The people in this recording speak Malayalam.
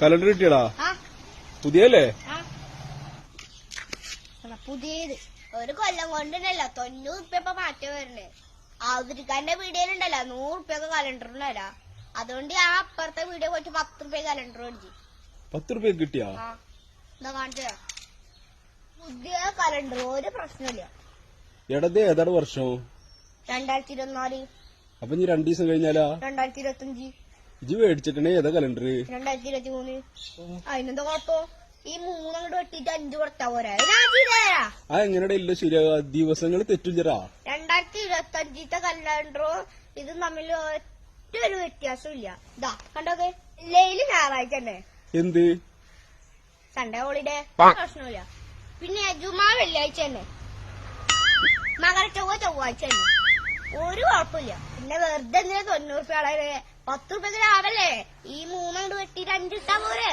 കലണ്ടർ കിട്ടിയടാ? പുതിയല്ലേ? പുതിയത് ഒരു കൊല്ലം കൊണ്ടുണ്ടല്ലോ 90 ഉറുപ്പ്യ മാറ്റം വരണേ. അവരിക്കാരന്റെ വീഡിയോയിലുണ്ടല്ലോ 100 ഉറുപ്പ്യൊക്കെ കലണ്ടറിനല്ല. അതുകൊണ്ട് ആ അപ്പുറത്തെ വീഡിയോ പോയിട്ട് 10 ഉറുപ്പ്യ കലണ്ടർ മേടിച്ചു. 10 ഉറുപ്പ്യ കിട്ടിയാ? എന്താ കാണിച്ച പുതിയ കലണ്ടർ, ഒരു പ്രശ്നമില്ല. എടത് ഏതാണ് വർഷം? 2024. അപ്പൊ ഇനി 2 ദിവസം കഴിഞ്ഞാലാ? 2025. ഇജ്ജ് മേടിച്ചിട്ടേ ഏതാ കലണ്ടർ? 2023. അതിനെന്താ കുഴപ്പം? ഈ 3 അങ്ങോട്ട് വെട്ടിട്ട് 5 കൊടുത്താ പോരാ? ആ എങ്ങനെയാ ഇല്ല ശരിയാ, ദിവസങ്ങൾ തെറ്റുചരാ. 2025 കലണ്ടറും ഇതും തമ്മിൽ ഒറ്റൊരു വ്യത്യാസം ഇല്ല. ഇതാ കണ്ടോക്കെ, ലൈല് ഞായറാഴ്ച തന്നെ. എന്ത് സൺഡേ ഹോളിഡേ, പ്രശ്നമില്ല. പിന്നെ ജുമാ വെള്ളിയാഴ്ച തന്നെ, മകരച്ചൊവ്വ ചൊവ്വാഴ്ച തന്നെ, ഒരു കുഴപ്പമില്ല. പിന്നെ വെറുതെ എന്തിനാ 90 ഉറുപ്പ്യ 10 ഉറുപ്പ്യ ലാഭല്ലേ? ഈ 3 അങ്ങോട്ട് വെട്ടിട്ട് 5 ഇട്ടാ പോരെ?